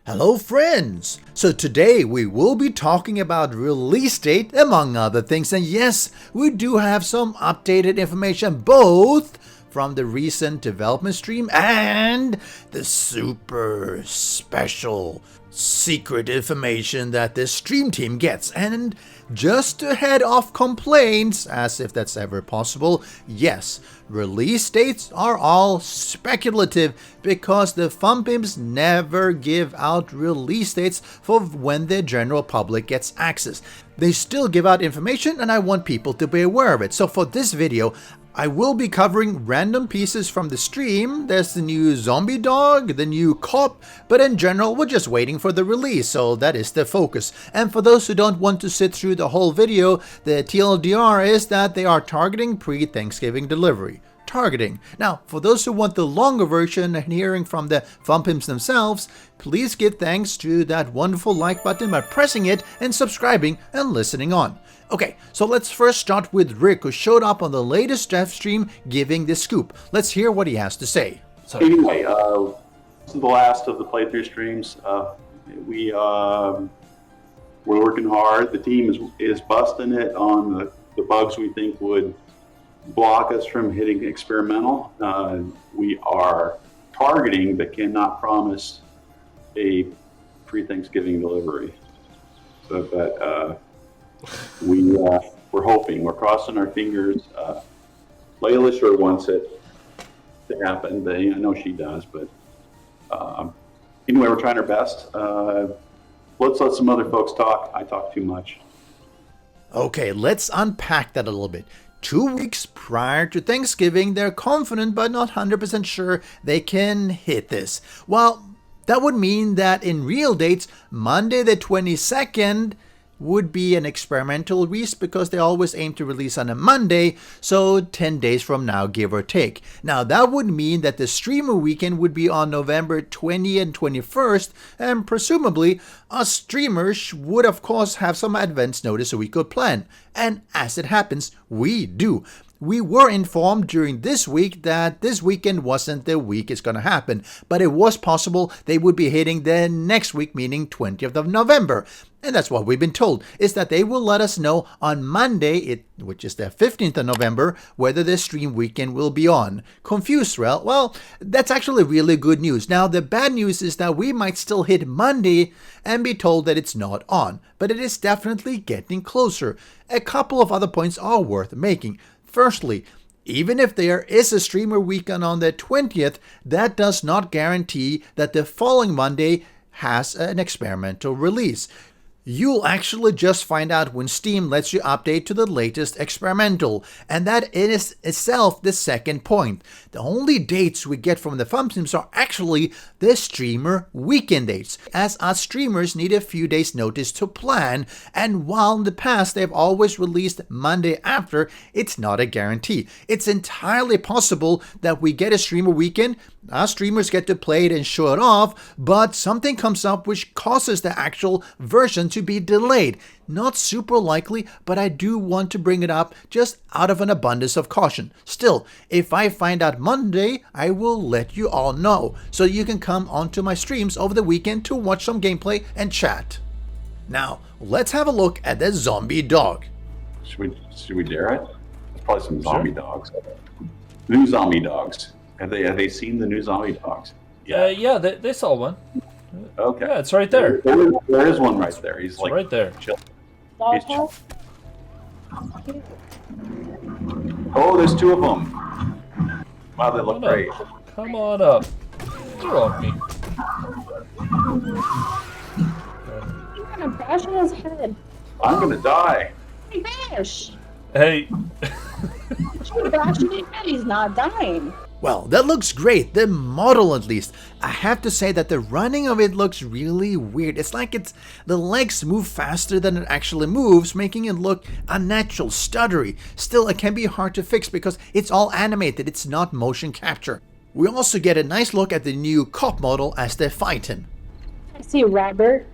Hello friends! So today we will be talking about release date among other things, and yes, we do have some updated information both from the recent development stream and the super special secret information that the stream team gets. And just to head off complaints, as if that's ever possible, yes, release dates are all speculative because the Fun Pimps never give out release dates for when the general public gets access. They still give out information, and I want people to be aware of it. So for this video, I will be covering random pieces from the stream. There's the new zombie dog, the new cop, but in general we're just waiting for the release, so that is the focus. And for those who don't want to sit through the whole video, the TLDR is that they are targeting pre-Thanksgiving delivery. Targeting. Now, for those who want the longer version and hearing from the Fun Pimps themselves, please give thanks to that wonderful like button by pressing it and subscribing and listening on. Okay, so let's first start with Rick, who showed up on the latest dev stream giving the scoop. Let's hear what he has to say. So anyway, this is the last of the playthrough streams. We're working hard. The team is busting it on the bugs we think would block us from hitting experimental. We are targeting but cannot promise a pre-Thanksgiving delivery. So that we're hoping, we're crossing our fingers. Layla sure wants it to happen, but I know she does. But anyway, we're trying our best. Let's let some other folks talk. I talk too much. Okay, let's unpack that a little bit. 2 weeks prior to Thanksgiving, they're confident but not 100% sure they can hit this. Well, that would mean that in real dates, Monday the 22nd would be an experimental release because they always aim to release on a Monday, so 10 days from now, give or take. Now, that would mean that the streamer weekend would be on November 20 and 21st, and presumably, us streamers would of course have some advance notice so we could plan. And as it happens, we do. We were informed during this week that this weekend wasn't the week it's going to happen, but it was possible they would be hitting the next week, meaning 20th of November. And that's what we've been told, is that they will let us know on Monday, which is the 15th of November, whether the stream weekend will be on. Confused, Rel? Well, that's actually really good news. Now, the bad news is that we might still hit Monday and be told that it's not on, but it is definitely getting closer. A couple of other points are worth making. Firstly, even if there is a streamer weekend on the 20th, that does not guarantee that the following Monday has an experimental release. You'll actually just find out when Steam lets you update to the latest experimental, and that is itself the second point. The only dates we get from the Fun Pimps are actually the streamer weekend dates, as us streamers need a few days notice to plan, and while in the past they've always released Monday after, it's not a guarantee. It's entirely possible that we get a streamer weekend, our streamers get to play it and show it off, but something comes up which causes the actual version to be delayed. Not super likely, but I do want to bring it up just out of an abundance of caution. Still, if I find out Monday, I will let you all know, so you can come onto my streams over the weekend to watch some gameplay and chat. Now, let's have a look at the zombie dog. Should we dare it? There's probably some zombie dogs. New zombie dogs. Have they seen the new zombie dogs? Yeah, they saw one. Okay. Yeah, it's right there. There is one right there. He's It's like right there. Chill. He's chill. Oh, there's two of them. Wow, they look great. Come on up. You're off me. You're gonna bash on his head. I'm gonna die. Hey, Bash! Hey. You're bashing his head, he's not dying. Well, that looks great, the model at least. I have to say that the running of it looks really weird. It's like the legs move faster than it actually moves, making it look unnatural, stuttery. Still, it can be hard to fix because it's all animated, it's not motion capture. We also get a nice look at the new cop model as they fight him. I see Robert,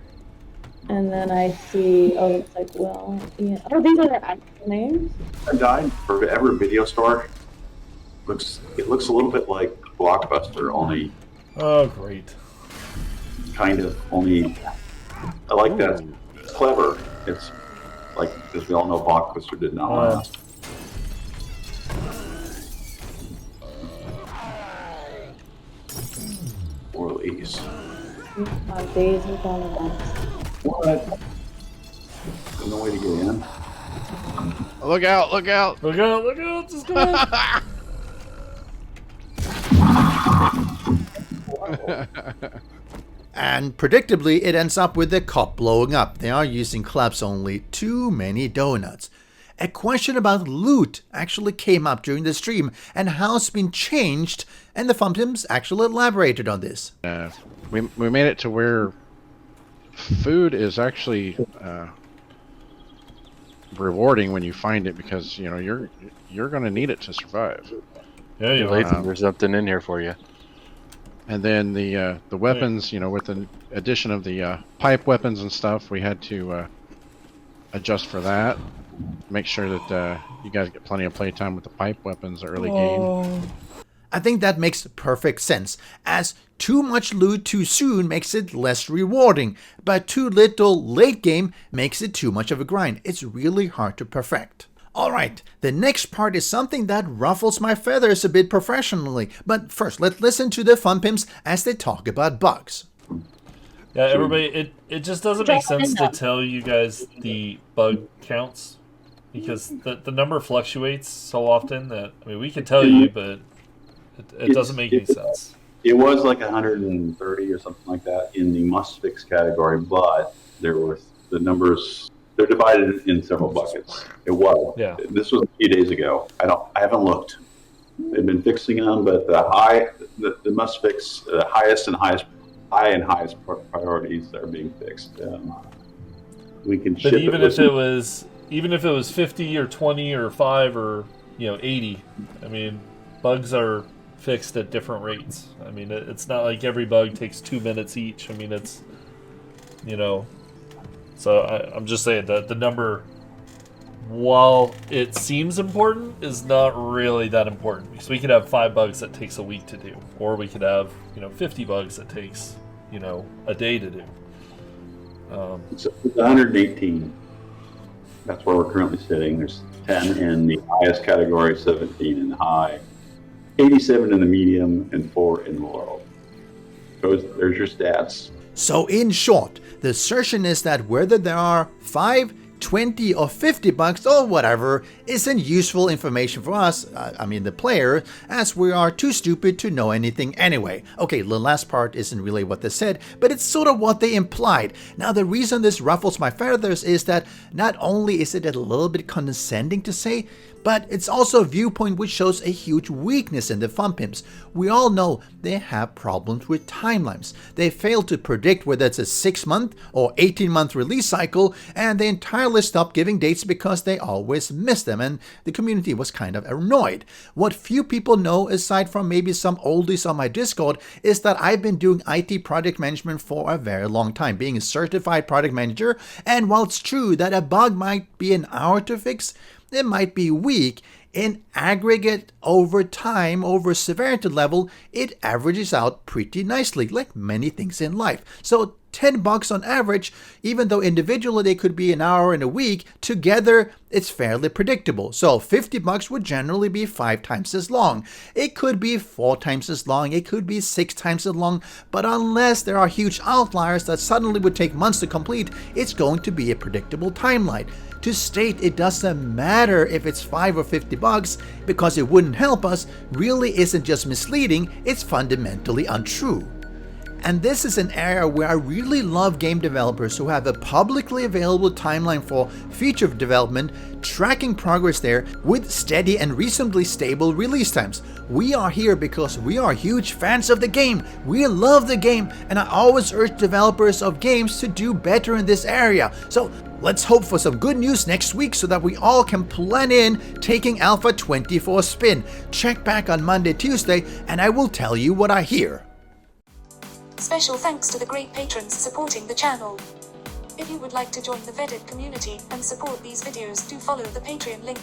and then I see, oh, it's like Will. Yeah. Oh, these are their actual names? I died for ever video store. It looks a little bit like Blockbuster, only Oh, great. kind of only. I like that. It's clever. It's like, as we all know, Bach Twister did not last. Or release. On days with all of them. What? There's no way to get in. Look out! Look out! Look out! Look out! Just go in. And predictably, it ends up with the cup blowing up. They are using claps only. Too many donuts. A question about loot actually came up during the stream and how it's been changed, and the Fun Pimps actually elaborated on this. We made it to where food is actually rewarding when you find it, because you know you're going to need it to survive. Yeah, you There's something in here for you. And then the weapons, you know, with the addition of the pipe weapons and stuff, we had to adjust for that. Make sure that you guys get plenty of playtime with the pipe weapons early game. I think that makes perfect sense, as too much loot too soon makes it less rewarding, but too little late game makes it too much of a grind. It's really hard to perfect. Alright, the next part is something that ruffles my feathers a bit professionally, but first let's listen to the Fun Pimps as they talk about bugs. Yeah, everybody, it just doesn't make sense to tell you guys the bug counts, because the number fluctuates so often that, I mean, we can tell you, but it doesn't make any sense. It was like 130 or something like that in the must-fix category, but there were the numbers. They're divided in several buckets. It was. Yeah. This was a few days ago. I haven't looked. They've been fixing them, but the must-fix, the highest priorities are being fixed. We can ship But even if it was 50 or 20 or 5 or 80, I mean, bugs are fixed at different rates. I mean, it's not like every bug takes 2 minutes each. I mean, it's so I'm just saying that the number, while it seems important, is not really that important, because we could have 5 bugs that takes a week to do, or we could have 50 bugs that takes a day to do. It's 118. That's where we're currently sitting. There's 10 in the highest category, 17 in the high, 87 in the medium, and 4 in the low. There's your stats. So in short, the assertion is that whether there are 5, 20 or 50 bucks or whatever isn't useful information for us, I mean the player, as we are too stupid to know anything anyway. Okay, the last part isn't really what they said, but it's sort of what they implied. Now the reason this ruffles my feathers is that not only is it a little bit condescending to say, but it's also a viewpoint which shows a huge weakness in the Fun Pimps. We all know they have problems with timelines. They fail to predict whether it's a 6-month or 18-month release cycle, and they entirely stopped giving dates because they always miss them, and the community was kind of annoyed. What few people know, aside from maybe some oldies on my Discord, is that I've been doing IT project management for a very long time, being a certified product manager, and while it's true that a bug might be an hour to fix, it might be weak. In aggregate, over time, over severity level, it averages out pretty nicely, like many things in life. So 10 bucks on average, even though individually they could be an hour in a week, together it's fairly predictable. So 50 bucks would generally be 5 times as long. It could be 4 times as long, it could be 6 times as long, but unless there are huge outliers that suddenly would take months to complete, it's going to be a predictable timeline. To state it doesn't matter if it's 5 or 50 bucks because it wouldn't help us really isn't just misleading, it's fundamentally untrue. And this is an area where I really love game developers who have a publicly available timeline for feature development, tracking progress there with steady and reasonably stable release times. We are here because we are huge fans of the game. We love the game, and I always urge developers of games to do better in this area. So let's hope for some good news next week so that we all can plan in taking Alpha 20 for a spin. Check back on Monday, Tuesday, and I will tell you what I hear. Special thanks to the great patrons supporting the channel. If you would like to join the vetted community and support these videos, do follow the Patreon link.